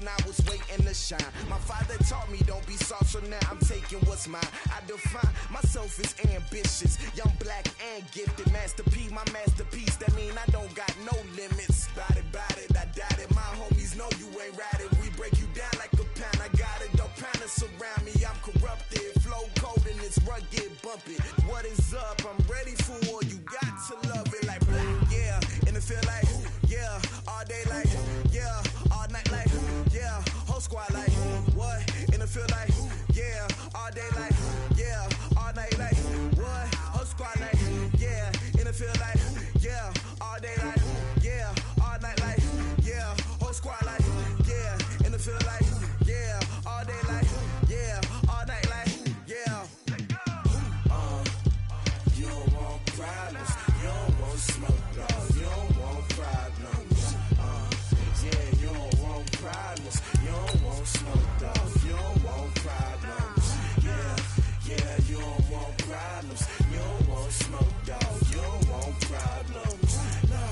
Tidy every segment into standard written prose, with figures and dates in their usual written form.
and I was waiting to shine. My father taught me don't be soft, so now I'm taking what's mine. I define myself as ambitious, young, black, and gifted. Master P, my masterpiece, that mean I don't got no limits. Bout it, I doubt it. My homies know you ain't ratted. We break you down like a pound. I got it, don't panic surround me. I'm corrupted, flow cold and it's rugged, bumpy. What is up? I'm ready for war. You got to love it like black, yeah. And it feel like, yeah. All day like, yeah. All night like, yeah. Whole squad like, what? And it feel like, yeah. All day like, yeah. All night like, what? Whole squad like, yeah. And it feel like, yeah. All day like, yeah. All night like, yeah. Whole squad like, yeah. And it feel like, yeah. All day like, yeah. All night like, yeah. You don't want problems. You don't want smoke, dog. You don't want problems. Yeah, you don't want problems. You don't want smoke, dog. You don't want problems. Yeah, you don't want problems. You don't want smoke, dog. You don't want problems. No,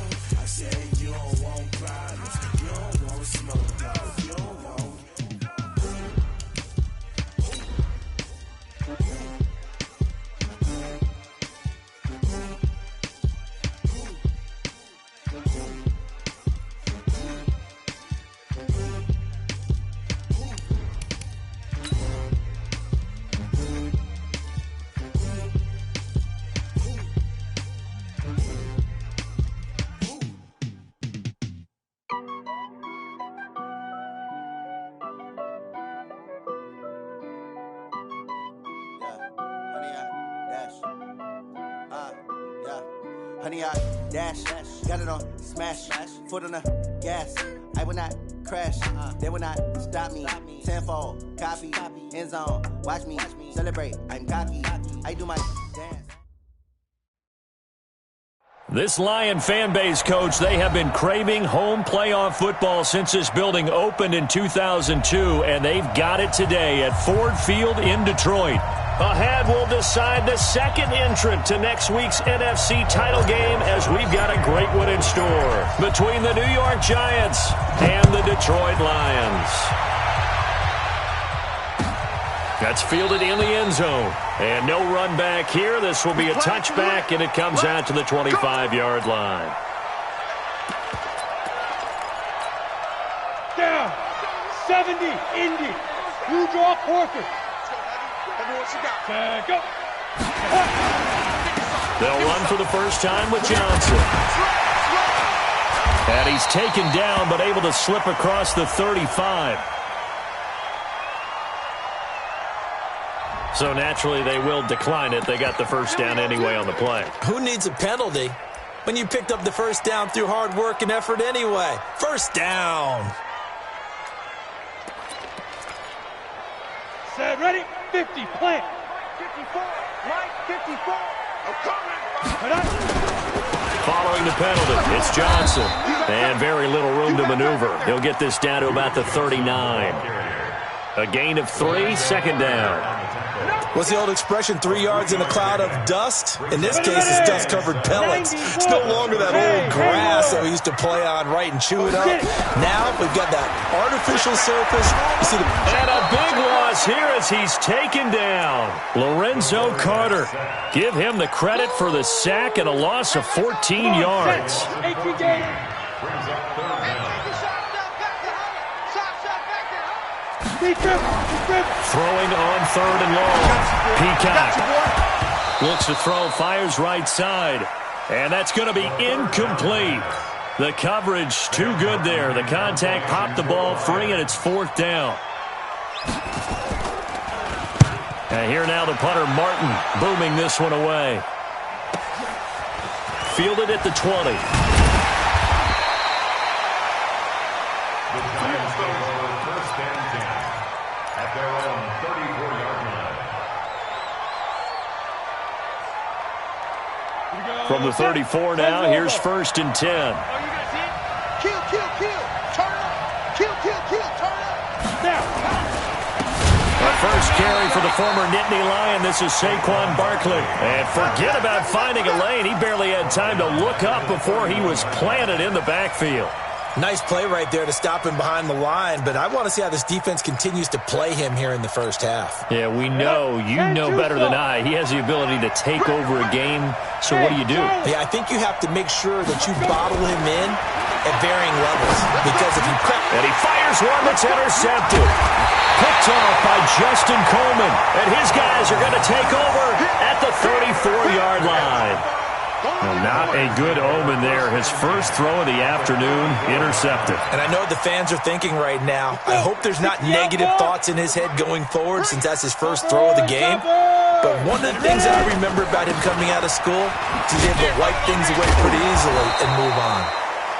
I said you don't want problems. You don't want smoke, dog. You don't want. Honey, I dash, got it on, smash, foot on the gas. I will not crash, they will not stop me. Tenfold, copy, end zone, watch me celebrate. I'm cocky, I do my dance. This Lion fan base, Coach, they have been craving home playoff football since this building opened in 2002, and they've got it today at Ford Field in Detroit. Ahead, we'll decide the second entrant to next week's NFC title game as we've got a great one in store between the New York Giants and the Detroit Lions. That's fielded in the end zone. And no run back here. This will be a touchback, and it comes out to the 25-yard line. Down. 70, Indy. You draw quarter. Go. They'll run for the first time with Johnson. And he's taken down, but able to slip across the 35. So naturally, they will decline it. They got the first down anyway on the play. Who needs a penalty when you picked up the first down through hard work and effort anyway? First down. Set, ready, 50, plant. 54, right, 54. Following the penalty, it's Johnson. And very little room to maneuver. He'll get this down to about the 39. A gain of 3, second down. What's the old expression, 3 yards in a cloud of dust? In this case, it's dust-covered pellets. It's no longer that old grass that we used to play on, right, and chew it up. Now we've got that artificial surface. You see and a big loss here as he's taken down. Lorenzo Carter. Give him the credit for the sack and a loss of 14 yards. Throwing on third and long. Peacock looks to throw, fires right side. And that's going to be incomplete. The coverage too good there. The contact popped the ball free, and it's fourth down. And here now the punter, Martin, booming this one away. Fielded at the 20. From the 34 now, here's first and 10. Oh, you guys see it? Kill, turn up. Kill, turn up. Now. The first carry for the former Nittany Lion. This is Saquon Barkley. And forget about finding a lane. He barely had time to look up before he was planted in the backfield. Nice play right there to stop him behind the line, but I want to see how this defense continues to play him here in the first half. Yeah, we know. You know better than I. He has the ability to take over a game, so what do? Yeah, I think you have to make sure that you bottle him in at varying levels, because if you crack... And he fires one that's intercepted. Picked off by Justin Coleman, and his guys are going to take over at the 34-yard line. Well, not a good omen there. His first throw of the afternoon, intercepted. And I know the fans are thinking right now, I hope there's not negative thoughts in his head going forward since that's his first throw of the game. But one of the things that I remember about him coming out of school is he's able to wipe things away pretty easily and move on.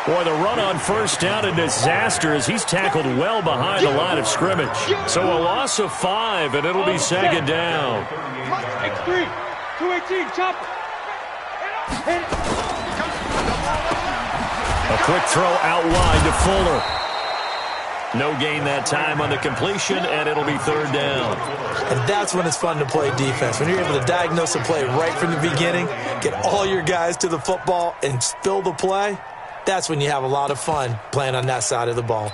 Boy, the run on first down, a disaster as he's tackled well behind the line of scrimmage. So a loss of 5, and it'll be second down. X3, 218, chopper. A quick throw out wide to Fuller. No gain that time on the completion, and it'll be third down. And that's when it's fun to play defense. When you're able to diagnose a play right from the beginning, get all your guys to the football, and spill the play, that's when you have a lot of fun playing on that side of the ball.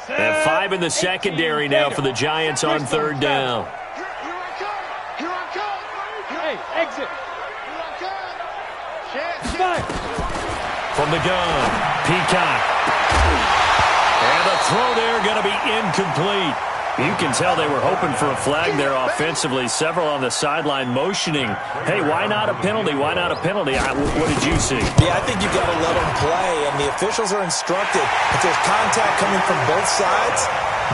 And 5 in the secondary now for the Giants on third down. Exit. From the gun, Peacock. And the throw there going to be incomplete. You can tell they were hoping for a flag there offensively. Several on the sideline motioning, hey, why not a penalty? Why not a penalty? What did you see? Yeah, I think you've got to let them play, and the officials are instructed. If there's contact coming from both sides,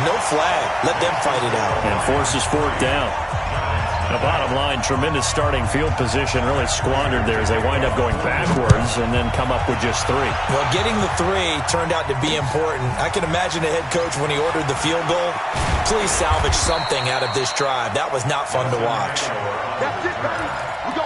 no flag. Let them fight it out. And forces fourth down. The bottom line, tremendous starting field position, really squandered there as they wind up going backwards and then come up with just 3. Well, getting the 3 turned out to be important. I can imagine a head coach when he ordered the field goal, please salvage something out of this drive. That was not fun to watch. That's it, baby. We go.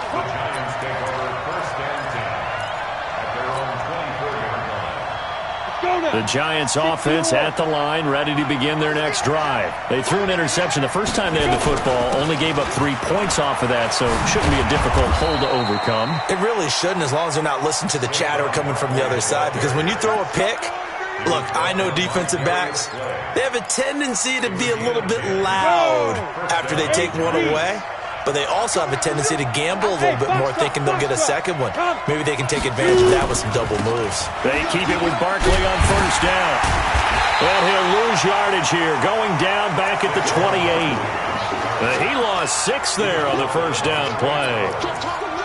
The Giants offense at the line, ready to begin their next drive. They threw an interception the first time they had the football, only gave up 3 points off of that, so it shouldn't be a difficult hole to overcome. It really shouldn't, as long as they're not listening to the chatter coming from the other side, because when you throw a pick, look, I know defensive backs, they have a tendency to be a little bit loud after they take one away. But they also have a tendency to gamble a little bit more, thinking they'll get a second one. Maybe they can take advantage of that with some double moves. They keep it with Barkley on first down. And he'll lose yardage here, going down back at the 28. He lost 6 there on the first down play.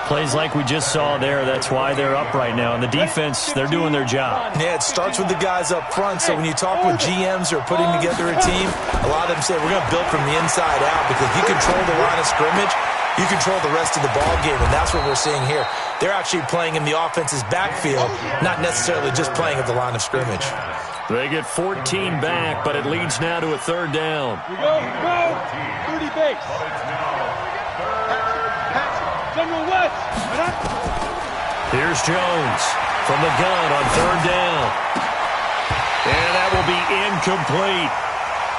Plays like we just saw there, that's why they're up right now. And the defense, they're doing their job. Yeah, it starts with the guys up front. So when you talk with GMs who are putting together a team, a lot of them say, we're going to build from the inside out, because if you control the line of scrimmage, you control the rest of the ball game, and that's what we're seeing here. They're actually playing in the offense's backfield, not necessarily just playing at the line of scrimmage. They get 14 back, but it leads now to a third down. We go. 30 base. General West. Here's Jones from the gun on third down. And that will be incomplete.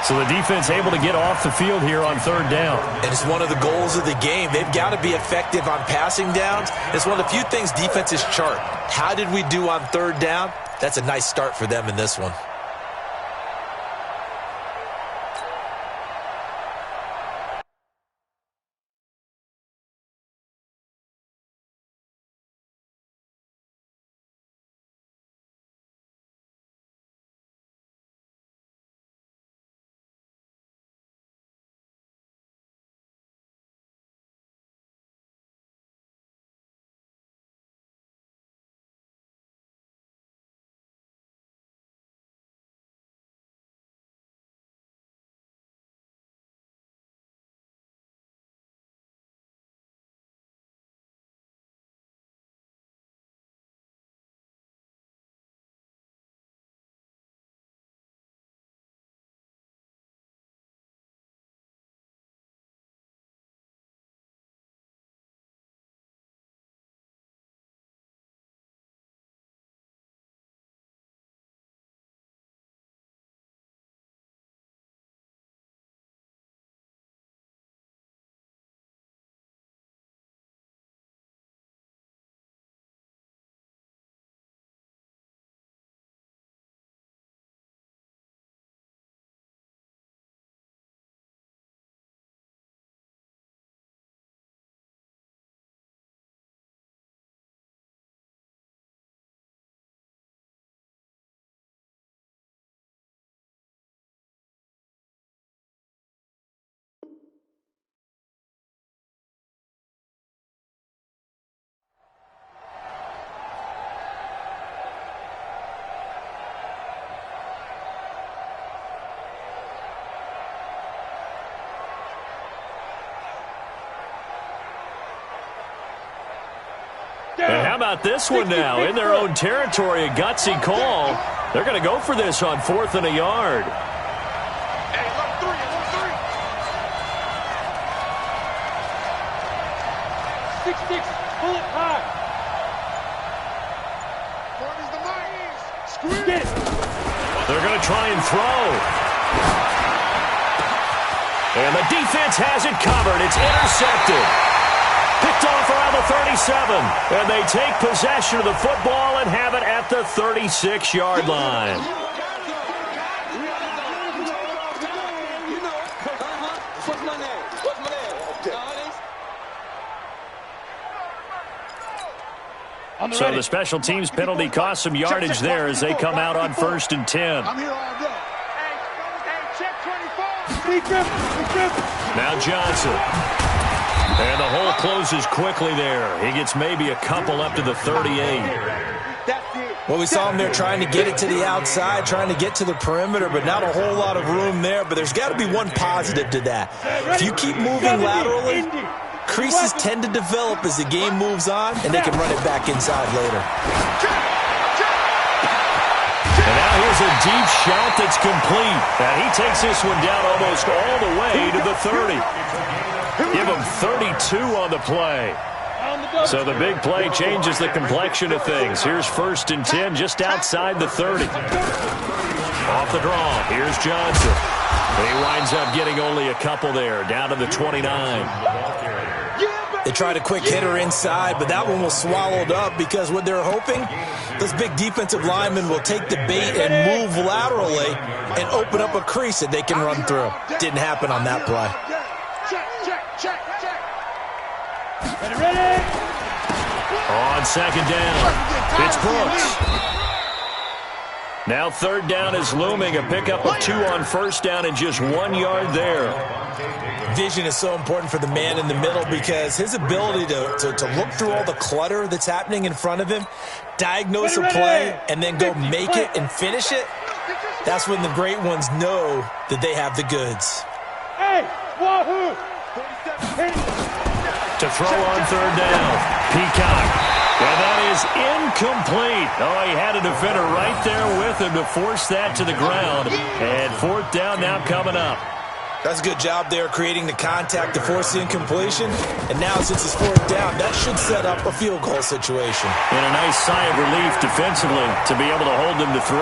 So the defense able to get off the field here on third down. And it's one of the goals of the game. They've got to be effective on passing downs. It's one of the few things defenses chart. How did we do on third down? That's a nice start for them in this one. And how about this one now? In their own territory, a gutsy call. They're going to go for this on 4th and a yard. Hey, 1-3, 1-3. 6-6, pull it high. Is the Lions. Squeeze it. They're going to try and throw. And the defense has it covered. It's intercepted. Picked off around the 37. And they take possession of the football and have it at the 36-yard line. So the special teams penalty cost some yardage there as they come out on 1st and 10. I'm here all day. Hey, check 24. Now Johnson. And the hole closes quickly there. He gets maybe a couple up to the 38. Well, we saw him there trying to get it to the outside, trying to get to the perimeter, but not a whole lot of room there. But there's got to be one positive to that. If you keep moving laterally, creases tend to develop as the game moves on, and they can run it back inside later. And now here's a deep shot that's complete. And he takes this one down almost all the way to the 30. Give him 32 on the play. So the big play changes the complexion of things. Here's 1st and 10 just outside the 30. Off the draw, here's Johnson. He winds up getting only a couple there, down to the 29. They tried a quick hitter inside, but that one was swallowed up because what they're hoping, those big defensive linemen will take the bait and move laterally and open up a crease that they can run through. Didn't happen on that play. Check. Ready. On 2nd down, it's Brooks. Now 3rd down is looming, a pickup of 2 on 1st down and just 1 yard there. Vision is so important for the man in the middle because his ability to look through all the clutter that's happening in front of him, diagnose a play, and then go make it and finish it, that's when the great ones know that they have the goods. Hey, wahoo! To throw on 3rd down, Peacock. And that is incomplete. Oh, he had a defender right there with him to force that to the ground. And 4th down now coming up. That's a good job there creating the contact to force the incompletion. And now since it's 4th down, that should set up a field goal situation. And a nice sigh of relief defensively to be able to hold them to 3.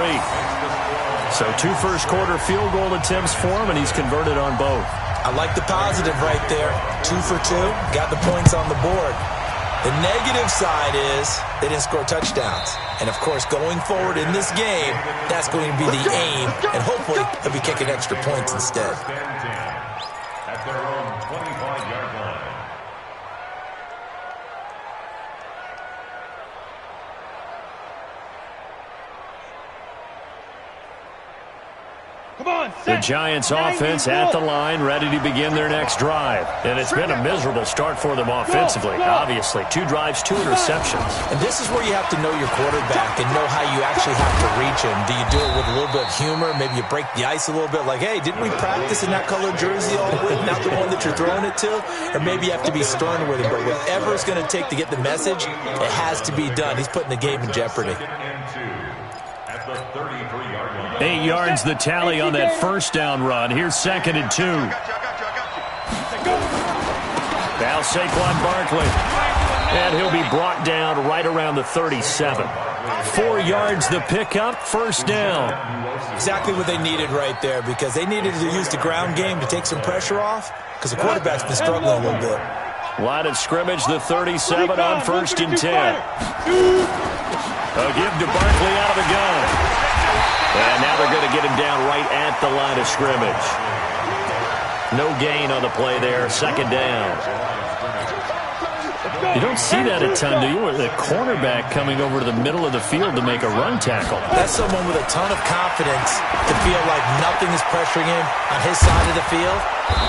So 2 first-quarter field goal attempts for him, and he's converted on both. I like the positive right there. 2 for 2, got the points on the board. The negative side is they didn't score touchdowns. And, of course, going forward in this game, that's going to be the aim, and hopefully they'll be kicking extra points instead. At their own 25-yard line. The Giants offense at the line, ready to begin their next drive. And it's been a miserable start for them offensively, obviously. 2 drives, 2 interceptions. And this is where you have to know your quarterback and know how you actually have to reach him. Do you do it with a little bit of humor? Maybe you break the ice a little bit like, hey, didn't we practice in that colored jersey all week, not the one that you're throwing it to? Or maybe you have to be stern with him. But whatever it's going to take to get the message, it has to be done. He's putting the game in jeopardy. At the 33-yard line. 8 yards the tally on that 1st down run. Here's 2nd and 2. Now Saquon Barkley. And he'll be brought down right around the 37. 4 yards the pickup, 1st down. Exactly what they needed right there because they needed to use the ground game to take some pressure off because the quarterback's been struggling a little bit. Line of scrimmage, the 37 on 1st and 10. A give to Barkley out of the gun. And now they're going to get him down right at the line of scrimmage. No gain on the play there, 2nd down. You don't see that a ton, do you? The cornerback coming over to the middle of the field to make a run tackle. That's someone with a ton of confidence to feel like nothing is pressuring him on his side of the field.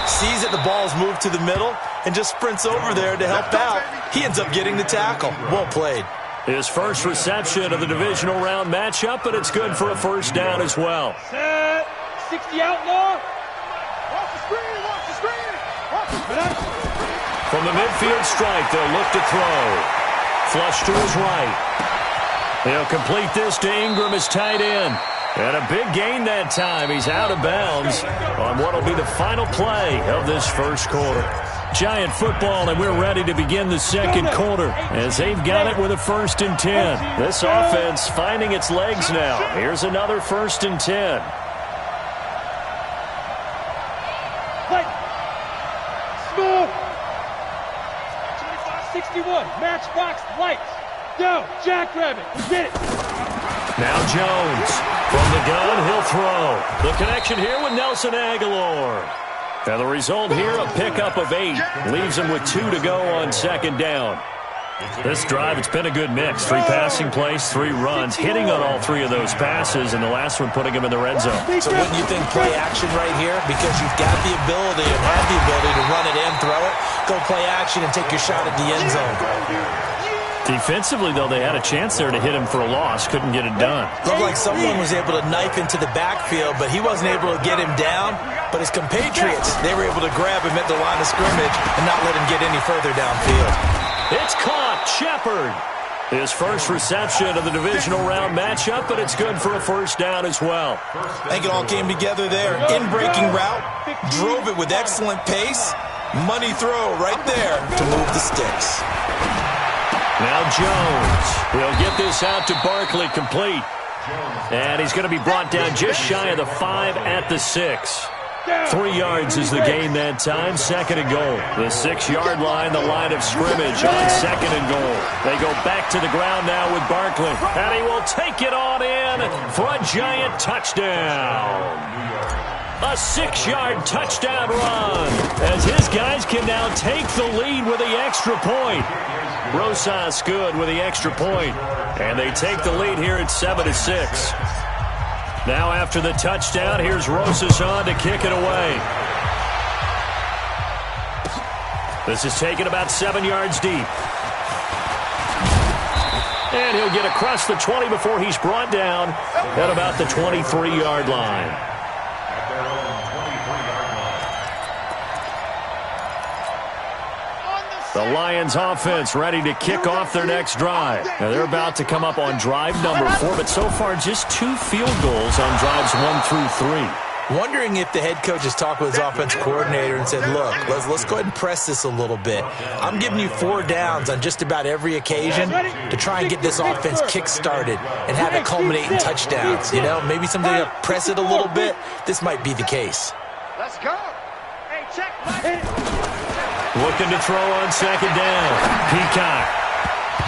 Sees that the ball's moved to the middle and just sprints over there to help out. He ends up getting the tackle. Well played. His first reception of the divisional round matchup, but it's good for a 1st down as well. Set. 60 outlaw. Watch the screen. Watch the screen. Watch the screen. From the midfield strike, they'll look to throw. Flush to his right. He'll complete this to Ingram, his tight end. And a big gain that time. He's out of bounds on what will be the final play of this first quarter. Giant football, and we're ready to begin the second quarter as they've got it with a 1st and 10. This offense finding its legs now. Here's another 1st and 10. Smooth. 25-61. Matchbox lights. Go. Jackrabbit. Get it. Now Jones. From the gun, he'll throw. The connection here with Nelson Aguilar. And the result here, a pickup of 8. Leaves him with 2 to go on 2nd down. This drive, it's been a good mix. 3 passing plays, 3 runs, hitting on all 3 of those passes, and the last one putting him in the red zone. So wouldn't you think play action right here? Because you've got the ability and have the ability to run it and throw it. Go play action and take your shot at the end zone. Defensively, though, they had a chance there to hit him for a loss. Couldn't get it done. Looked like someone was able to knife into the backfield, but he wasn't able to get him down. But his compatriots, they were able to grab him at the line of scrimmage and not let him get any further downfield. It's caught. Shepard. His first reception of the divisional round matchup, but it's good for a 1st down as well. I think it all came together there. In-breaking route, drove it with excellent pace. Money throw right there to move the sticks. Now Jones. He'll get this out to Barkley, complete. And he's going to be brought down just shy of the 5 at the 6. 3 yards is the gain that time. 2nd and goal. The 6-yard line, the line of scrimmage on 2nd and goal. They go back to the ground now with Barkley. And he will take it on in for a giant touchdown. A 6-yard touchdown run as his guys can now take the lead with the extra point. Rosas good with the extra point. And they take the lead here at 7-6. Now after the touchdown, here's Rosas on to kick it away. This is taken about 7 yards deep. And he'll get across the 20 before he's brought down at about the 23-yard line. The Lions offense ready to kick off their next drive. Now they're about to come up on drive number 4, but so far just 2 field goals on drives 1 through 3. Wondering if the head coach has talked with his offensive coordinator and said, look, let's go ahead and press this a little bit. I'm giving you 4 downs on just about every occasion to try and get this offense kick-started and have it culminate in touchdowns. You know, maybe something to press it a little bit. This might be the case. Let's go. Hey, check. Looking to throw on 2nd down. Peacock.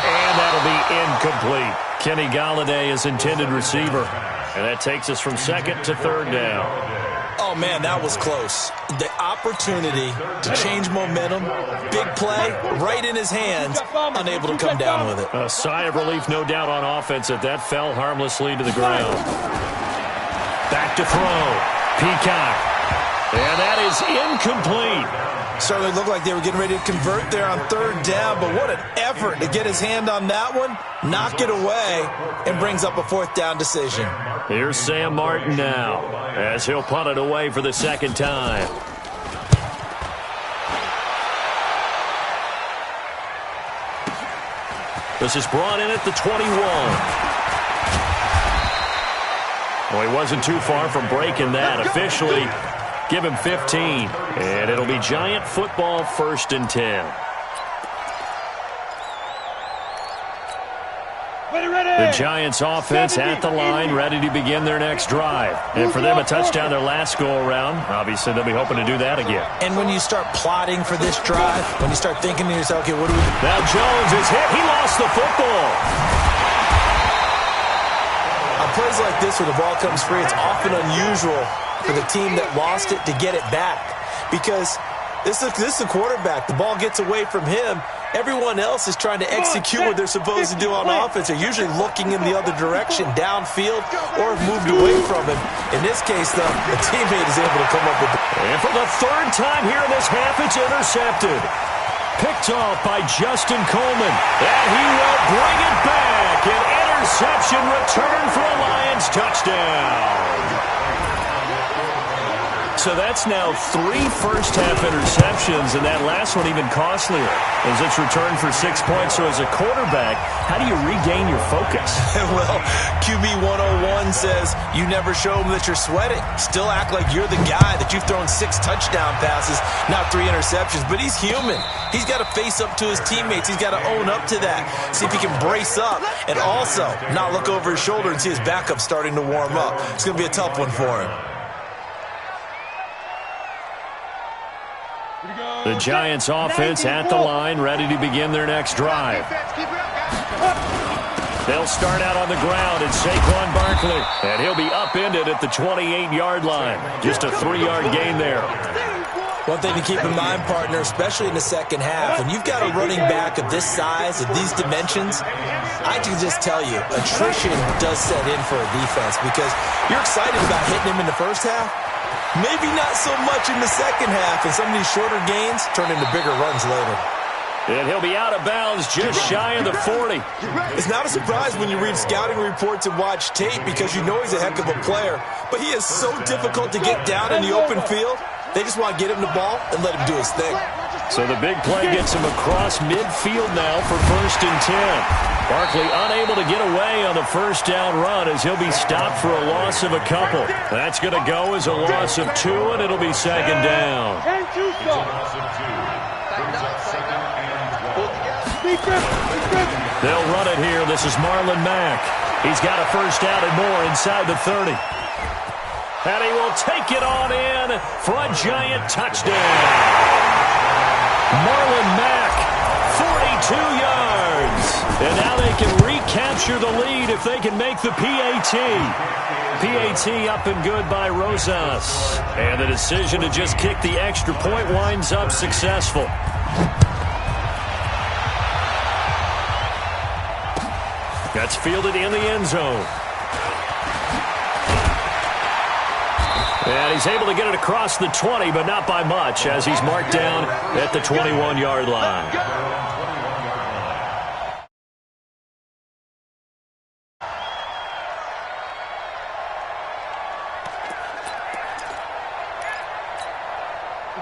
And that'll be incomplete. Kenny Galladay is intended receiver. And that takes us from 2nd to 3rd down. Oh, man, that was close. The opportunity to change momentum, big play, right in his hands, unable to come down with it. A sigh of relief, no doubt, on offense that fell harmlessly to the ground. Back to throw. Peacock. And that is incomplete. Certainly looked like they were getting ready to convert there on 3rd down, but what an effort to get his hand on that one, knock it away, and brings up a 4th down decision. Here's Sam Martin now as he'll punt it away for the 2nd time. This is brought in at the 21. Well, he wasn't too far from breaking that. Officially, give him 15. And it'll be Giant football, 1st and 10. The Giants offense at the line, ready to begin their next drive. And for them, a touchdown their last go-around. Obviously, they'll be hoping to do that again. And when you start plotting for this drive, when you start thinking to yourself, okay, what do we do? Now Jones is hit. He lost the football. On plays like this where the ball comes free, it's often unusual for the team that lost it to get it back. Because this is the quarterback. The ball gets away from him. Everyone else is trying to execute what they're supposed to do on offense. They're usually looking in the other direction, downfield, or have moved away from him. In this case, though, the teammate is able to come up with it. And for the 3rd time here in this half, it's intercepted. Picked off by Justin Coleman. And he will bring it back. An interception return for a Lions touchdown. So that's now 3 first-half interceptions, and that last one even costlier as it's returned for 6 points. So as a quarterback, how do you regain your focus? Well, QB 101 says you never show them that you're sweating. Still act like you're the guy, that you've thrown 6 touchdown passes, not 3 interceptions. But he's human. He's got to face up to his teammates. He's got to own up to that. See if he can brace up and also not look over his shoulder and see his backup starting to warm up. It's going to be a tough one for him. The Giants offense at the line, ready to begin their next drive. They'll start out on the ground, and Saquon Barkley. And he'll be upended at the 28-yard line. Just a 3-yard gain there. One thing to keep in mind, partner, especially in the second half, when you've got a running back of this size, of these dimensions, I can just tell you, attrition does set in for a defense because you're excited about hitting him in the first half. Maybe not so much in the second half, and some of these shorter gains turn into bigger runs later. And he'll be out of bounds just shy of the 40. It's not a surprise when you read scouting reports and watch tape because you know he's a heck of a player, but he is so difficult to get down in the open field. They just want to get him the ball and let him do his thing. So the big play gets him across midfield now for 1st and 10. Barkley unable to get away on the first down run as he'll be stopped for a loss of a couple. That's going to go as a loss of 2, and it'll be 2nd down. They'll run it here. This is Marlon Mack. He's got a first down and more inside the 30. And he will take it on in for a Giant touchdown. Marlon Mack, 42 yards. And now they can recapture the lead if they can make the PAT. PAT up and good by Rosas. And the decision to just kick the extra point winds up successful. That's fielded in the end zone. And he's able to get it across the 20, but not by much, as he's marked down at the 21-yard line.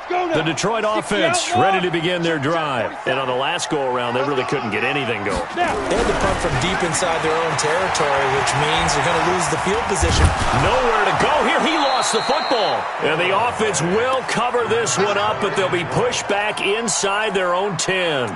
The Detroit offense ready to begin their drive. And on the last go-around, they really couldn't get anything going. They had to punt from deep inside their own territory, which means they're going to lose the field position. Nowhere to go here. He lost the football. And the offense will cover this one up, but they'll be pushed back inside their own 10.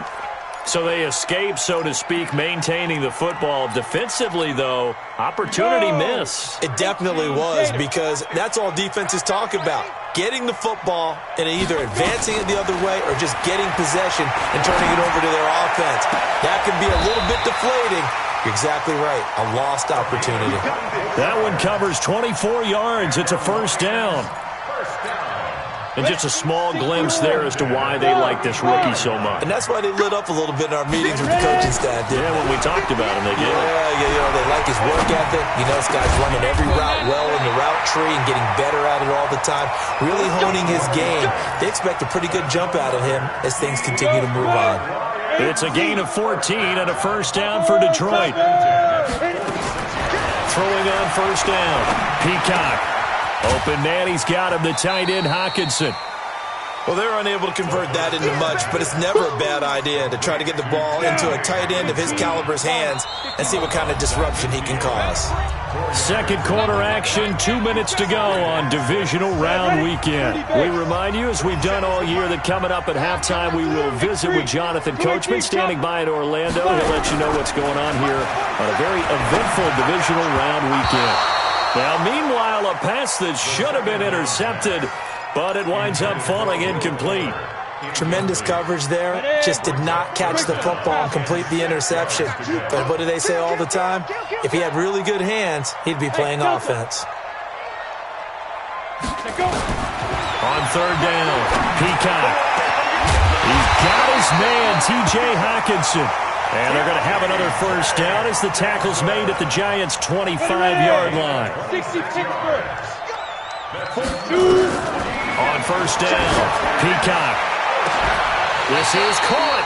So they escape, so to speak, maintaining the football. Defensively, though, opportunity miss. It definitely was, because that's all defenses talk about. Getting the football and either advancing it the other way or just getting possession and turning it over to their offense. That can be a little bit deflating. You're exactly right. A lost opportunity. That one covers 24 yards. It's a first down. And just a small glimpse there as to why they like this rookie so much. And that's why they lit up a little bit in our meetings with the coaching staff, didn't they? When we talked about him, they did. Yeah, they like his work ethic. You know, this guy's running every route well in the route tree and getting better at it all the time, really honing his game. They expect a pretty good jump out of him as things continue to move on. It's a gain of 14 and a first down for Detroit. Throwing on first down. Peacock. Open man, he's got him, the tight end, Hawkinson. Well, they're unable to convert that into much, but it's never a bad idea to try to get the ball into a tight end of his caliber's hands and see what kind of disruption he can cause. Second quarter action, 2 minutes to go on Divisional Round Weekend. We remind you, as we've done all year, that coming up at halftime, we will visit with Jonathan Coachman, standing by in Orlando. He'll let you know what's going on here on a very eventful Divisional Round Weekend. Now, meanwhile, a pass that should have been intercepted, but it winds up falling incomplete. Tremendous coverage there. Just did not catch the football and complete the interception. But what do they say all the time? If he had really good hands, he'd be playing offense. On third down, Peacock. He's got his man, T.J. Hawkinson. And they're going to have another first down as the tackle's made at the Giants' 25-yard line. 60 Pittsburgh. On first down, Peacock. This is caught.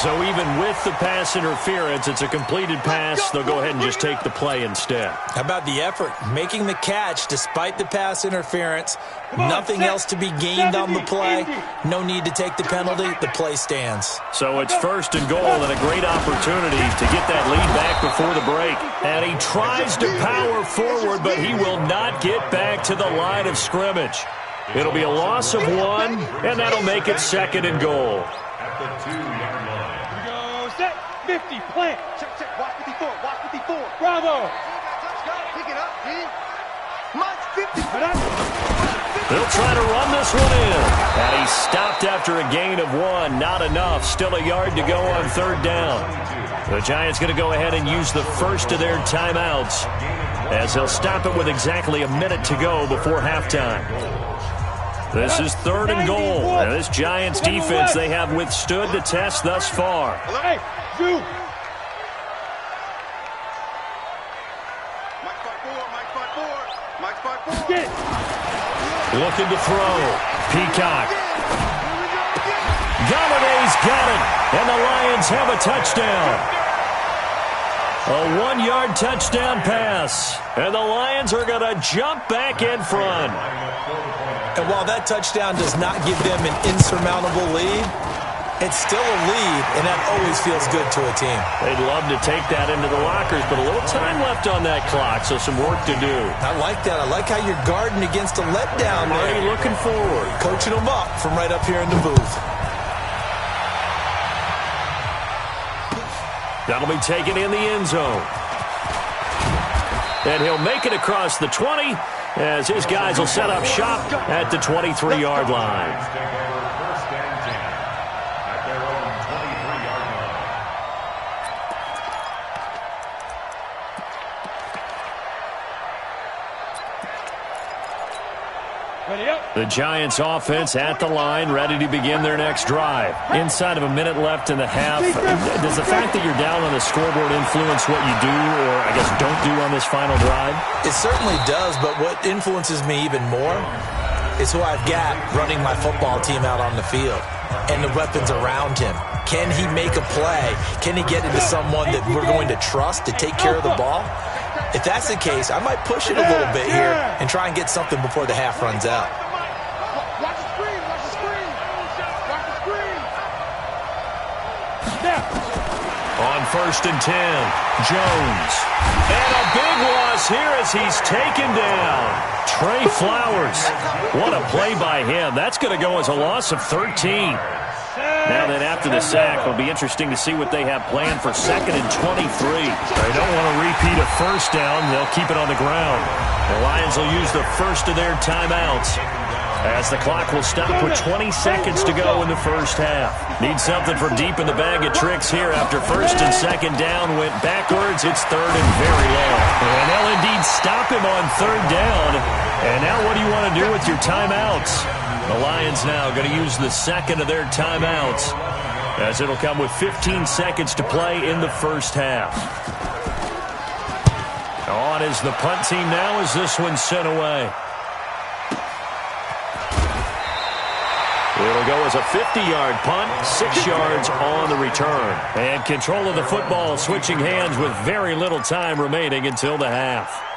So even with the pass interference, it's a completed pass. They'll go ahead and just take the play instead. How about the effort? Making the catch despite the pass interference. Nothing else to be gained on the play. No need to take the penalty. The play stands. So it's 1st and goal and a great opportunity to get that lead back before the break. And he tries to power forward, but he will not get back to the line of scrimmage. It'll be a loss of 1, and that'll make it 2nd and goal. At the 2-yard line. Here we go. Set. 50. Plant. Check, check. Watch 54. Watch 54. Bravo. Pick it up, D. Mine's 50. They'll try to run this one in. And he stopped after a gain of 1. Not enough. Still a yard to go on 3rd down. The Giants going to go ahead and use the first of their timeouts, as they'll stop it with exactly a minute to go before halftime. This is 3rd and goal. And this Giants defense, they have withstood the test thus far. Hey, you. Get it. Looking to throw. Peacock. Galladay's got it. And the Lions have a touchdown. A 1-yard touchdown pass. And the Lions are going to jump back in front. And while that touchdown does not give them an insurmountable lead, it's still a lead, and that always feels good to a team. They'd love to take that into the lockers, but a little time left on that clock, so some work to do. I like that. I like how you're guarding against a letdown there. Already looking forward. Coaching them up from right up here in the booth. That'll be taken in the end zone. And he'll make it across the 20 as his guys will set up shop at the 23-yard line. Take over 1st and 10 at their own 23-yard line. Ready up. The Giants offense at the line, ready to begin their next drive. Inside of a minute left in the half, does the fact that you're down on the scoreboard influence what you do, or I guess don't do on this final drive? It certainly does, but what influences me even more is who I've got running my football team out on the field and the weapons around him. Can he make a play? Can he get into someone that we're going to trust to take care of the ball? If that's the case, I might push it a little bit here and try and get something before the half runs out. Watch the screen. Watch the screen. Watch the screen. Now. On 1st and 10, Jones. And a big loss here as he's taken down. Trey Flowers. What a play by him. That's going to go as a loss of 13. Now then, after the sack, it'll be interesting to see what they have planned for 2nd and 23. They don't want to repeat a 1st down. They'll keep it on the ground. The Lions will use the first of their timeouts, as the clock will stop with 20 seconds to go in the first half. Need something from deep in the bag of tricks here after 1st and 2nd down went backwards. It's 3rd and very low. And they'll indeed stop him on 3rd down. And now what do you want to do with your timeouts? The Lions now going to use the 2nd of their timeouts, as it'll come with 15 seconds to play in the first half. On is the punt team now as this one's sent away. It'll go as a 50-yard punt, 6 yards on the return. And control of the football switching hands with very little time remaining until the half.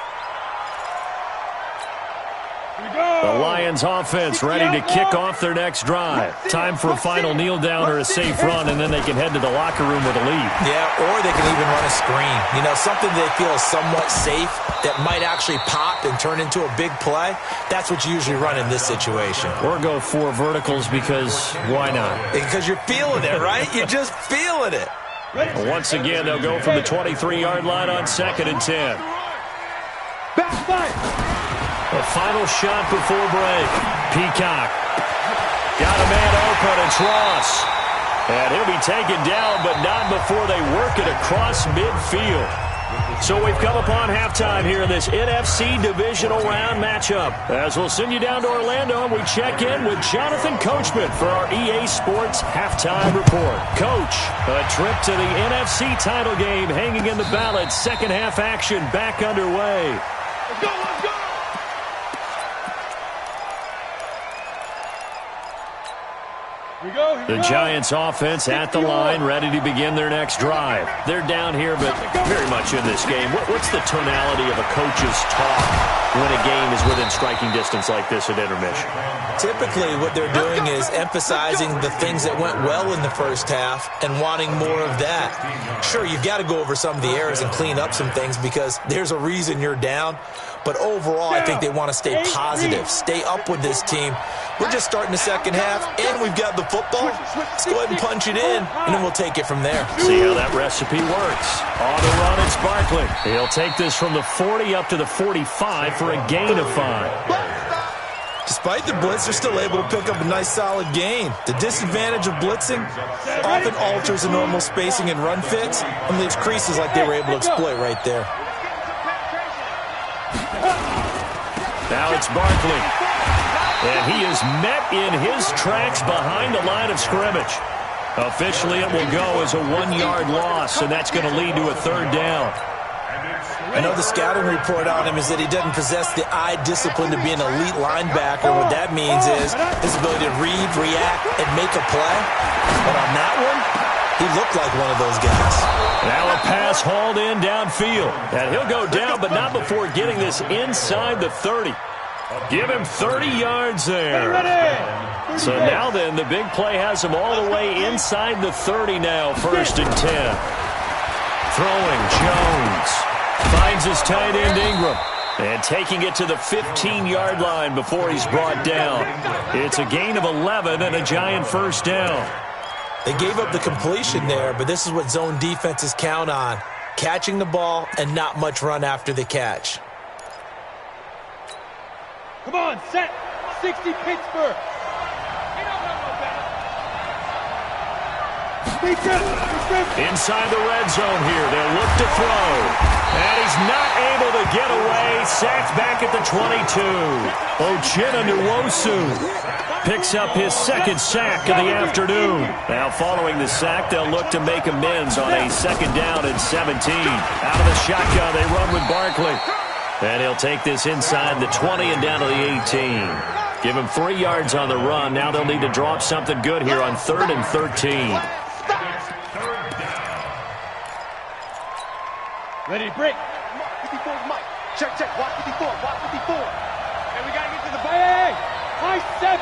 The Lions offense ready to kick off their next drive. Time for a final kneel down or a safe run, and then they can head to the locker room with a lead. Yeah, or they can even run a screen. You know, something they feel is somewhat safe that might actually pop and turn into a big play. That's what you usually run in this situation. Or go 4 verticals because why not? Because you're feeling it, right? You're just feeling it. Once again, they'll go from the 23-yard line on 2nd and 10. Back fight. The final shot before break. Peacock. Got a man open. It's Ross. And he'll be taken down, but not before they work it across midfield. So we've come upon halftime here in this NFC Divisional Round matchup. As we'll send you down to Orlando, and we check in with Jonathan Coachman for our EA Sports Halftime Report. Coach, a trip to the NFC title game hanging in the balance. Second half action back underway. Let's go, let's go. Here we The Giants offense at the line, ready to begin their next drive. They're down here, but very much in this game. What's the tonality of a coach's talk when a game is within striking distance like this at intermission? Typically, what they're doing is emphasizing the things that went well in the first half and wanting more of that. Sure, you've got to go over some of the errors and clean up some things because there's a reason you're down. But overall, I think they want to stay positive, stay up with this team. We're just starting the second half, and we've got the football. Let's go ahead and punch it in, and then we'll take it from there. See how that recipe works. On the run, it's Barkley. He'll take this from the 40 up to the 45 for a gain of 5. Despite the blitz, they're still able to pick up a nice, solid gain. The disadvantage of blitzing often alters the normal spacing and run fits and leaves creases like they were able to exploit right there. Now it's Barkley. And he is met in his tracks behind the line of scrimmage. Officially, it will go as a 1-yard loss, and that's going to lead to a third down. I know the scouting report on him is that he doesn't possess the eye discipline to be an elite linebacker. What that means is his ability to read, react, and make a play. But on that one, he looked like one of those guys. Now a pass hauled in downfield. And he'll go down, but not before getting this inside the 30. Give him 30 yards there. So now then, the big play has him all the way inside the 30 now, 1st and 10. Throwing, Jones. Finds his tight end, Ingram. And taking it to the 15-yard line before he's brought down. It's a gain of 11 and a Giant first down. They gave up the completion there, but this is what zone defenses count on. Catching the ball and not much run after the catch. Come on, set. 60 Pittsburgh. Inside the red zone here. They'll look to throw. And he's not able to get away. Sacked back at the 22. Uchenna Nwosu picks up his second sack of the afternoon. Now following the sack, they'll look to make amends on a 2nd down and 17. Out of the shotgun, they run with Barkley. And he'll take this inside the 20 and down to the 18. Give him 3 yards on the run. Now they'll need to draw up something good here on 3rd and 13. Ready to break. 54 Mike. Check. Watch 54. Watch 54. And we got to get to the ball. Hey, high 7.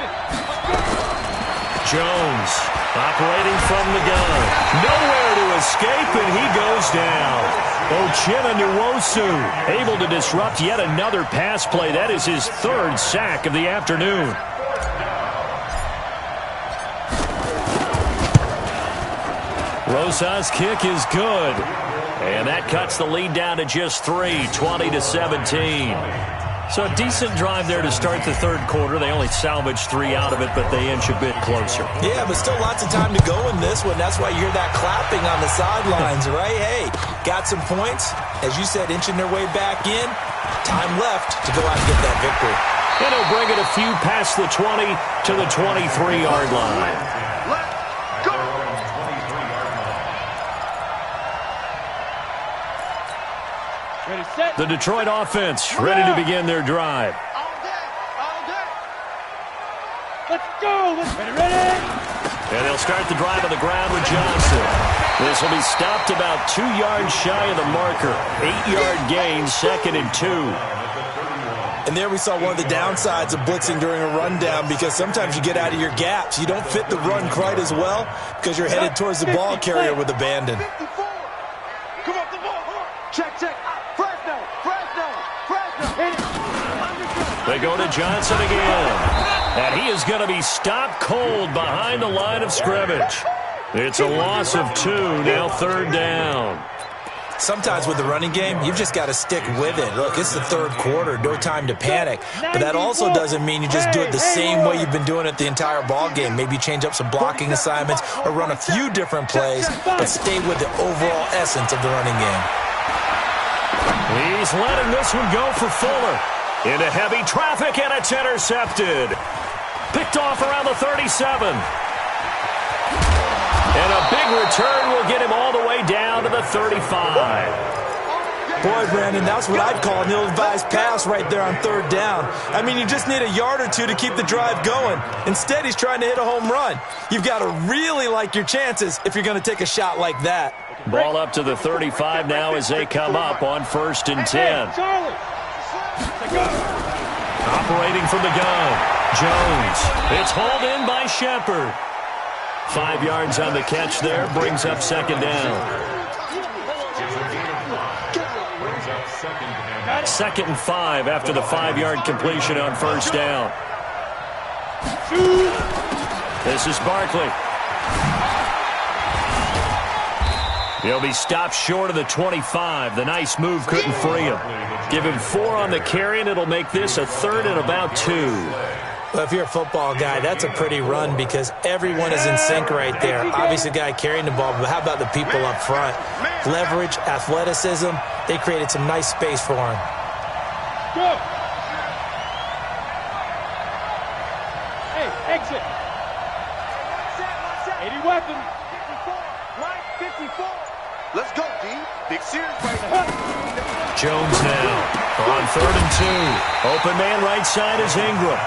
Jones operating from the gun. Nowhere to escape, and he goes down. Uchenna Nwosu able to disrupt yet another pass play. That is his 3rd sack of the afternoon. Rosa's kick is good. And that cuts the lead down to just 3, 20 to 17. So a decent drive there to start the 3rd quarter. They only salvaged 3 out of it, but they inch a bit closer. Yeah, but still lots of time to go in this one. That's why you hear that clapping on the sidelines, right? Hey, got some points. As you said, inching their way back in. Time left to go out and get that victory. And he'll bring it a few past the 20 to the 23-yard line. The Detroit offense ready to begin their drive. Let's go. Ready. And they'll start the drive on the ground with Johnson. This will be stopped about 2 yards shy of the marker. 8-yard gain, 2nd and 2. And there we saw one of the downsides of blitzing during a rundown because sometimes you get out of your gaps. You don't fit the run quite as well because you're headed towards the ball carrier with abandon. 54. Come up the ball. Check. Fresno. They go to Johnson again. And he is going to be stopped cold behind the line of scrimmage. It's a loss of 2, now 3rd down. Sometimes with the running game, you've just got to stick with it. Look, it's the 3rd quarter, no time to panic. But that also doesn't mean you just do it the same way you've been doing it the entire ball game. Maybe change up some blocking assignments or run a few different plays, but stay with the overall essence of the running game. He's letting this one go for Fuller. Into heavy traffic, and it's intercepted. Picked off around the 37. And a big return will get him all the way down to the 35. Boy, Brandon, that's what I'd call an ill-advised pass right there on third down. I mean, you just need a yard or two to keep the drive going. Instead, he's trying to hit a home run. You've got to really like your chances if you're going to take a shot like that. Ball up to the 35 now as they come up on 1st and 10. Operating from the gun, Jones. It's hauled in by Shepard. 5 yards on the catch there, brings up 2nd down. 2nd and 5 after the 5-yard completion on 1st down. This is Barkley. He'll be stopped short of the 25. The nice move couldn't free him. Give him 4 on the carry, and it'll make this a 3rd and about 2. Well, if you're a football guy, that's a pretty run because everyone is in sync right there. Obviously, the guy carrying the ball, but how about the people up front? Leverage, athleticism, they created some nice space for him. Go! Hey, exit! 80 weapon! 54! Let's go, D. Big series right now. Jones now on 3rd and 2. Open man right side is Ingram.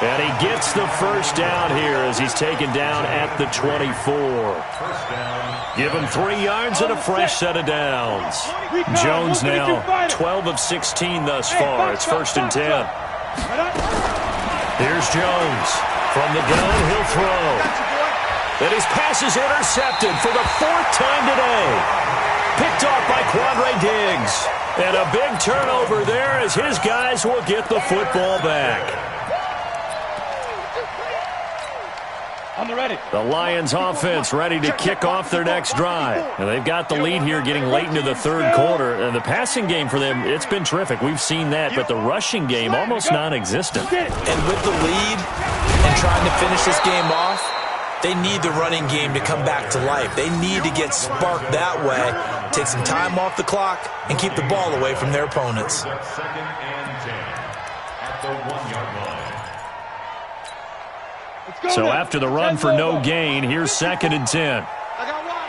And he gets the 1st down here as he's taken down at the 24. Give him 3 yards and a fresh set of downs. Jones now 12 of 16 thus far. It's 1st and 10. Here's Jones. From the gun, he'll throw. And his pass is intercepted for the 4th time today. Picked off by Quandre Diggs. And a big turnover there as his guys will get the football back. On the ready. The Lions offense ready to kick off their next drive. And they've got the lead here getting late into the 3rd quarter. And the passing game for them, it's been terrific. We've seen that. But the rushing game, almost non-existent. And with the lead and trying to finish this game off, they need the running game to come back to life. They need to get sparked that way, take some time off the clock, and keep the ball away from their opponents. 2nd and 10 at the 1-yard line. So after the run for no gain, here's 2nd and 10. I got one.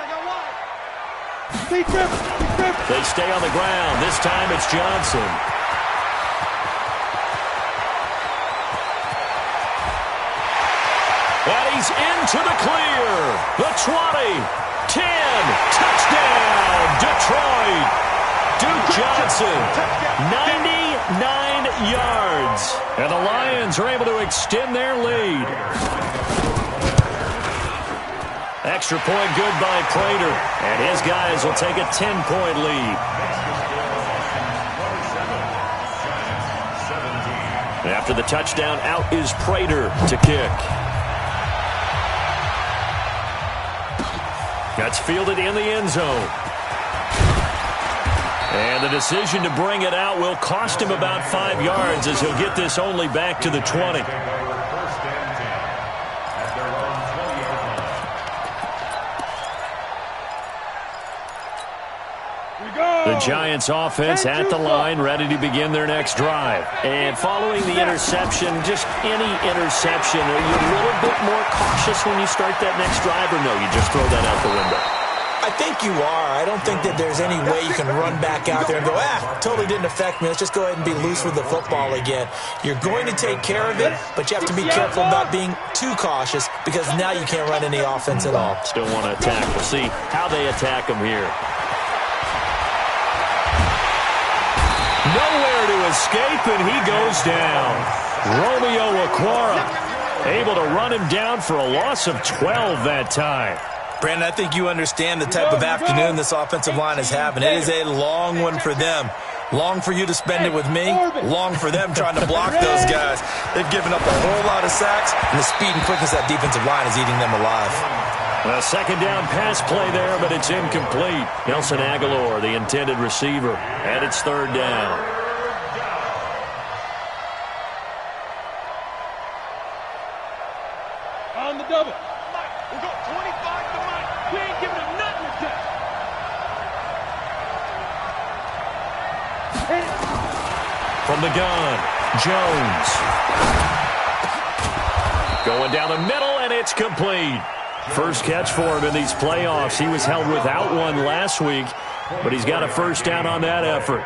They stay on the ground. This time it's Johnson. And he's into the clear. The 20, 10, touchdown, Detroit. Duke Johnson, 99 yards. And the Lions are able to extend their lead. Extra point good by Prater. And his guys will take a 10-point lead. After the touchdown, out is Prater to kick. That's fielded in the end zone. And the decision to bring it out will cost him about 5 yards as he'll get this only back to the 20. The Giants offense at the line, ready to begin their next drive. And following the interception, just any interception, are you a little bit more cautious when you start that next drive, or no, you just throw that out the window? I think you are. I don't think that there's any way you can run back out there and go, totally didn't affect me. Let's just go ahead and be loose with the football again. You're going to take care of it, but you have to be careful about being too cautious because now you can't run any offense at all. Still want to attack. We'll see how they attack him here. Nowhere to escape, and he goes down. Romeo Okwara able to run him down for a loss of 12 that time. Brandon, I think you understand the type of afternoon this offensive line is having. It is a long one for them. Long for you to spend it with me. Long for them trying to block those guys. They've given up a whole lot of sacks, and the speed and quickness of that defensive line is eating them alive. A 2nd down pass play there, but it's incomplete. Nelson Aguilar, the intended receiver, and it's 3rd down. On the double. We go 25 to Mike. We ain't giving him nothing today. From the gun, Jones. Going down the middle, and it's complete. First catch for him in these playoffs. He was held without one last week. but he's got a first down on that effort.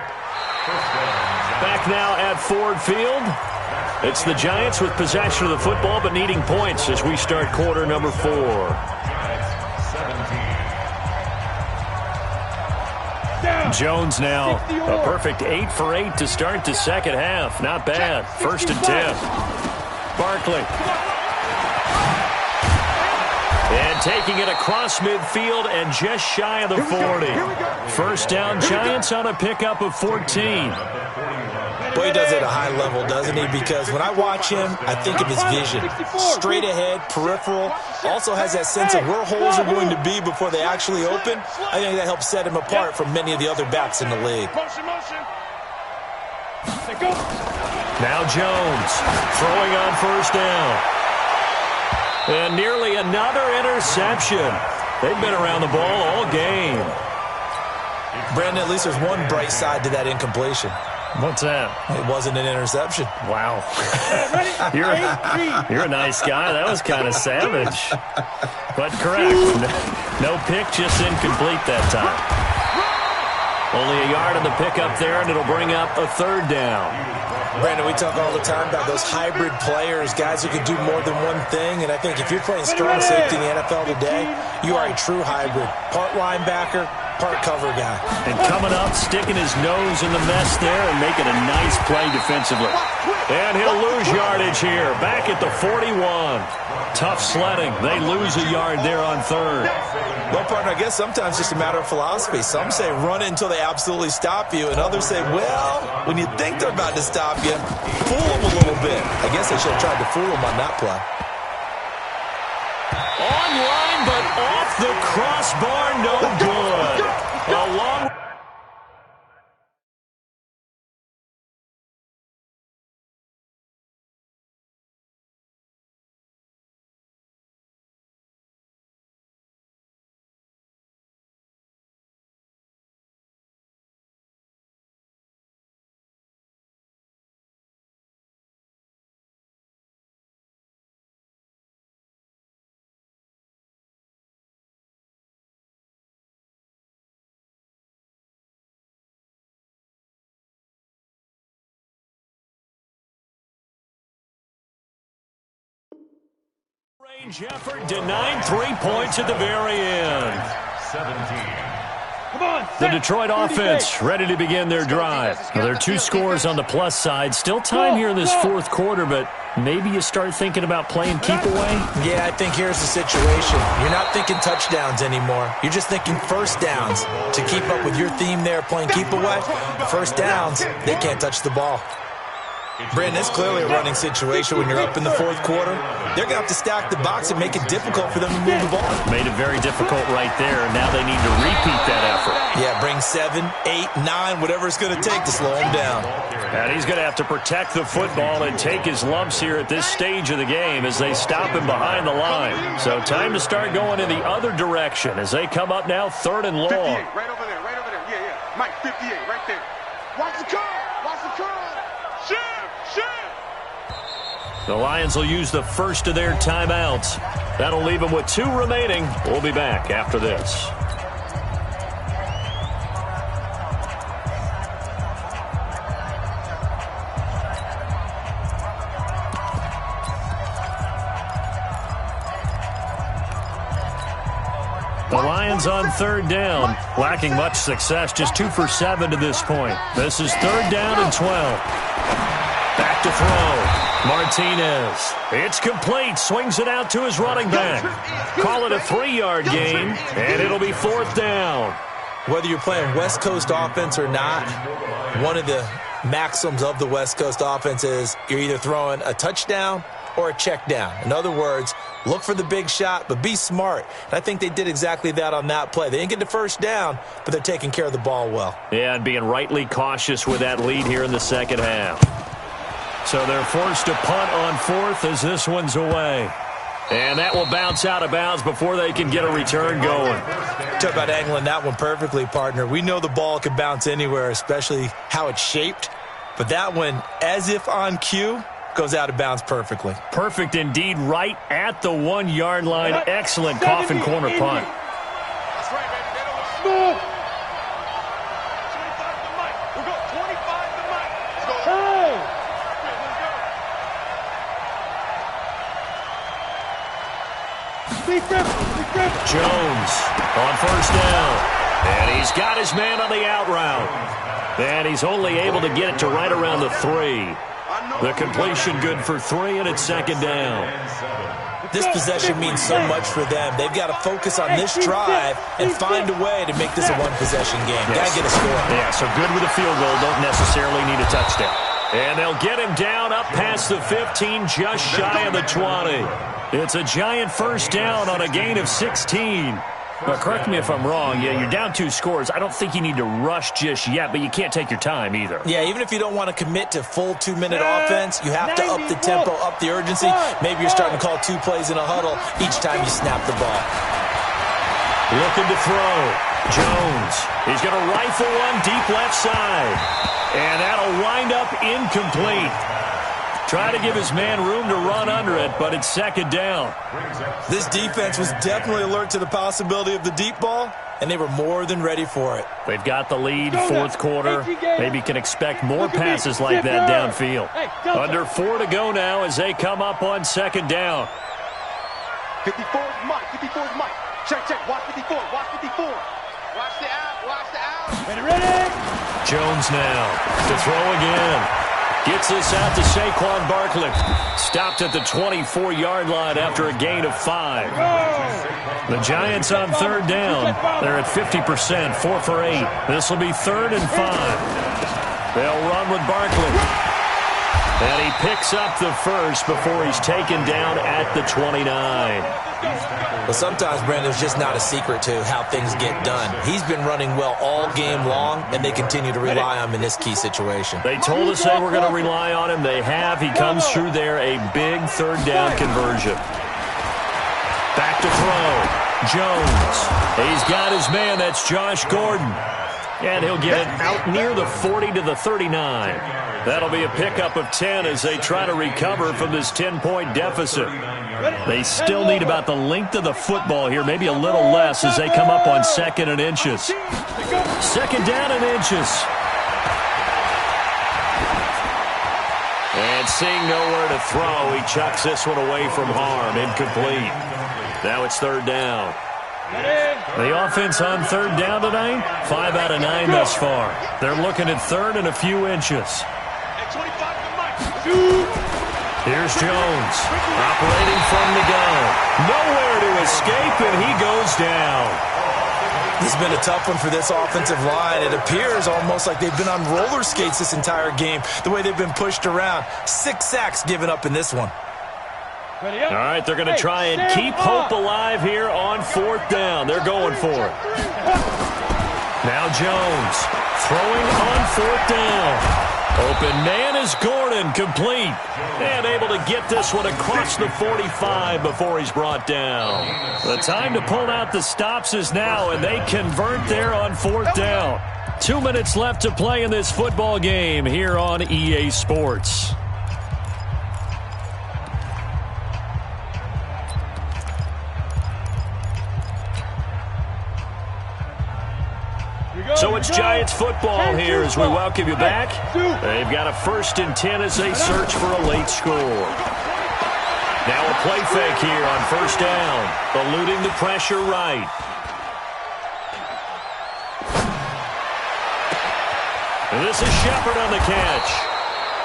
Back now at Ford Field. It's the Giants with possession of the football but needing points as we start quarter number 4. Jones now a perfect 8 for 8 to start the second half. Not bad. 1st and 10. Barkley. And taking it across midfield and just shy of the 40. First down, Giants on a pickup of 14. Boy, he does it at a high level, doesn't he? Because when I watch him, I think of his vision. Straight ahead, peripheral. Also has that sense of where holes are going to be before they actually open. I think that helps set him apart from many of the other backs in the league. Now Jones throwing on first down. And nearly another interception. They've been around the ball all game. Brandon, at least there's one bright side to that incompletion. What's that? It wasn't an interception. Wow. You're a nice guy. That was kind of savage. But correct. No pick, just incomplete that time. Only a yard on the pickup there, and it'll bring up a 3rd down. Brandon, we talk all the time about those hybrid players, guys who can do more than one thing. And I think if you're playing strong safety in the NFL today, you are a true hybrid. Part linebacker, part cover guy. And coming up, sticking his nose in the mess there and making a nice play defensively. And he'll lose yardage here. Back at the 41. Tough sledding. They lose a yard there on 3rd. Well, partner, I guess sometimes it's just a matter of philosophy. Some say run it until they absolutely stop you, and others say, well, when you think they're about to stop you, fool them a little bit. I guess they should have tried to fool them on that play. Online, but off the crossbar, no good. A long... range effort denied 3 points at the very end. 17. The Detroit offense ready to begin their drive. Now, there are 2 scores on the plus side. Still time here in this 4th quarter, but maybe you start thinking about playing keep away? Yeah, I think here's the situation. You're not thinking touchdowns anymore. You're just thinking first downs. To keep up with your theme there, playing keep away, first downs, they can't touch the ball. Brandon, it's clearly a running situation when you're up in the 4th quarter. They're going to have to stack the box and make it difficult for them to move the ball. Made it very difficult right there. Now they need to repeat that effort. Yeah, bring 7, 8, 9, whatever it's going to take to slow him down. And he's going to have to protect the football and take his lumps here at this stage of the game as they stop him behind the line. So time to start going in the other direction as they come up now 3rd and long. 58, right over there, right over there. Yeah, yeah. Mike, 58, right there. Watch the curl, watch the curl. Shoot. The Lions will use the first of their timeouts. That'll leave them with 2 remaining. We'll be back after this. The Lions on 3rd down, lacking much success, just 2 for 7 to this point. This is 3rd down and 12. Back to throw. Martinez. It's complete. Swings it out to his running back. Call it a 3-yard gain, and it'll be 4th down. Whether you're playing West Coast offense or not, one of the maxims of the West Coast offense is you're either throwing a touchdown or a check down. In other words, look for the big shot, but be smart. And I think they did exactly that on that play. They didn't get the first down, but they're taking care of the ball well. Yeah, and being rightly cautious with that lead here in the second half. So they're forced to punt on 4th as this one's away. And that will bounce out of bounds before they can get a return going. Talk about angling that one perfectly, partner. We know the ball can bounce anywhere, especially how it's shaped. But that one, as if on cue, goes out of bounds perfectly. Perfect indeed, right at the 1-yard line. Excellent coffin corner punt. Jones on first down. And he's got his man on the out route. And he's only able to get it to right around the 3. The completion good for 3, and it's second down. This possession means so much for them. They've got to focus on this drive and find a way to make this a one-possession game. Yes. Got to get a score. Yeah, so good with a field goal. Don't necessarily need a touchdown. And they'll get him down up past the 15, just shy of the 20. It's a giant first down on a gain of 16. Now, correct me if I'm wrong. Yeah, you're down 2 scores. I don't think you need to rush just yet, but you can't take your time either. Yeah, even if you don't want to commit to full 2-minute offense, you have to up the tempo, up the urgency. Maybe you're starting to call 2 plays in a huddle each time you snap the ball. Looking to throw. Jones. He's going to rifle one deep left side. And that'll wind up incomplete. Try to give his man room to run under it, but it's second down. This defense was definitely alert to the possibility of the deep ball, and they were more than ready for it. They've got the lead, fourth quarter. Maybe can expect more passes like that downfield. Under 4 to go now as they come up on second down. 54 is Mike. 54 is Mike. Check. Watch 54. Watch 54. Watch the out. Watch the out. Ready. Jones now to throw again. Gets this out to Saquon Barkley. Stopped at the 24-yard line after a gain of 5. The Giants on third down. They're at 50%, 4 for 8. This will be 3rd and 5. They'll run with Barkley. And he picks up the first before he's taken down at the 29. Well, sometimes, Brandon, there's just not a secret to how things get done. He's been running well all game long, and they continue to rely on him in this key situation. They told us they were going to rely on him. They have. He comes through there, a big third down conversion. Back to throw. Jones. He's got his man. That's Josh Gordon. And he'll get it out near the 40 to the 39. That'll be a pickup of 10 as they try to recover from this 10-point deficit. They still need about the length of the football here, maybe a little less as they come up on 2nd and inches. 2nd down and inches. And seeing nowhere to throw, he chucks this one away from harm. Incomplete. Now it's 3rd down. The offense on 3rd down tonight, 5 out of 9 thus far. They're looking at 3rd and a few inches. Here's Jones, operating from the gun. Nowhere to escape, and he goes down. It's been a tough one for this offensive line. It appears almost like they've been on roller skates this entire game, the way they've been pushed around. 6 sacks given up in this one. All right, they're going to try and keep hope alive here on 4th down. They're going for it. Now Jones throwing on 4th down. Open man is Gordon, complete. And able to get this one across the 45 before he's brought down. The time to pull out the stops is now, and they convert there on 4th down. 2 minutes left to play in this football game here on EA Sports. So it's Giants football here as we welcome you back. They've got a 1st and 10 as they search for a late score. Now a play fake here on 1st down, eluding the pressure right. And this is Shepard on the catch.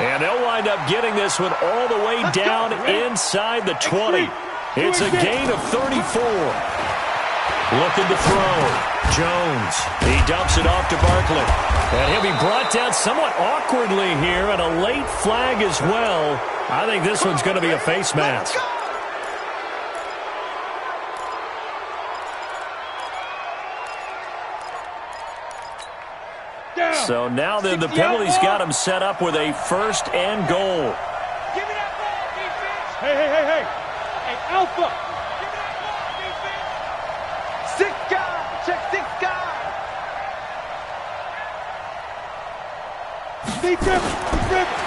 And they'll wind up getting this one all the way down inside the 20. It's a gain of 34. Looking to throw. Jones, he dumps it off to Barkley. And he'll be brought down somewhat awkwardly here, and a late flag as well. I think this one's going to be a face mask. So now the penalty's got him set up with a 1st and goal. Give me that ball, defense! Hey. Hey, Alpha! Give me that ball, defense! 6 guys! Check 6 guys!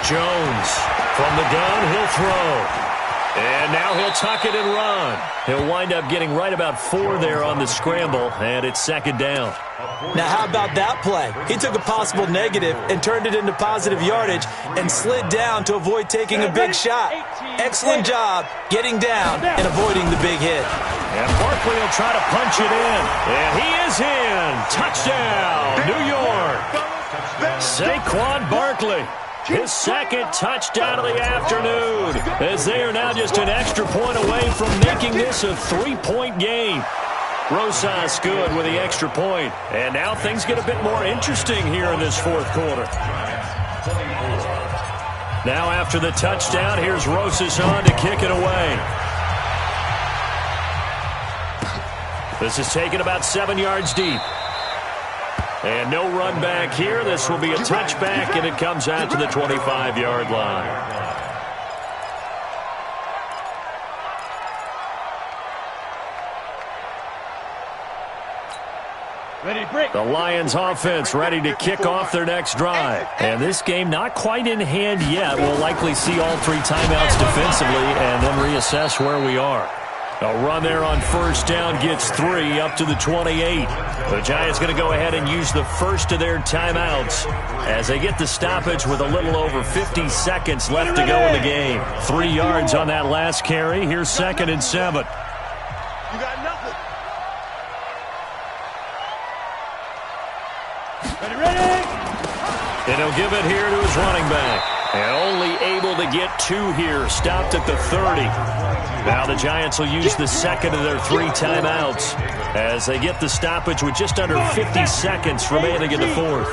Jones from the gun, he'll throw. And now he'll tuck it and run. He'll wind up getting right about 4 there on the scramble, and it's 2nd down. Now, how about that play? He took a possible negative and turned it into positive yardage and slid down to avoid taking a big shot. Excellent job getting down and avoiding the big hit. And Barkley will try to punch it in. And he is in. Touchdown, New York. Saquon Barkley. His second touchdown of the afternoon, as they are now just an extra point away from making this a 3-point game. Rosas good with the extra point. And now things get a bit more interesting here in this fourth quarter. Now after the touchdown, here's Rosas on to kick it away. This is taken about 7 yards deep. And no run back here. This will be a touchback, and it comes out to the 25-yard line. The Lions offense ready to kick off their next drive. And this game not quite in hand yet. We'll likely see all 3 timeouts defensively and then reassess where we are. A run there on first down gets 3 up to the 28. The Giants going to go ahead and use the first of their timeouts as they get the stoppage with a little over 50 seconds left to go in the game. 3 yards on that last carry. Here's 2nd and 7. You got nothing. Ready? And he'll give it here to his running back. And only able to get 2 here. Stopped at the 30. Now the Giants will use the second of their 3 timeouts as they get the stoppage with just under 50 seconds remaining in the fourth.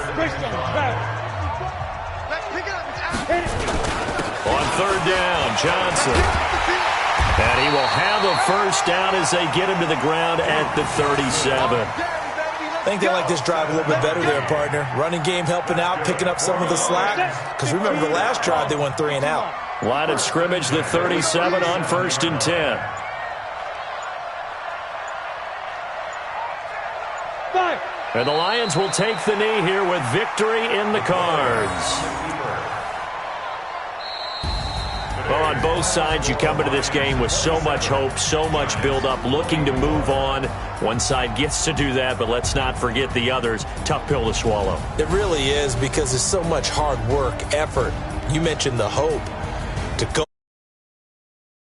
On third down, Johnson. And he will have a first down as they get him to the ground at the 37. I think they like this drive a little bit better there, partner. Running game helping out, picking up some of the slack. Because remember the last drive, they went 3 and out. Line of scrimmage, the 37 on 1st and 10. And the Lions will take the knee here with victory in the cards. Well, on both sides, you come into this game with so much hope, so much build-up, looking to move on. One side gets to do that, but let's not forget the others. Tough pill to swallow. It really is, because there's so much hard work, effort. You mentioned the hope to go.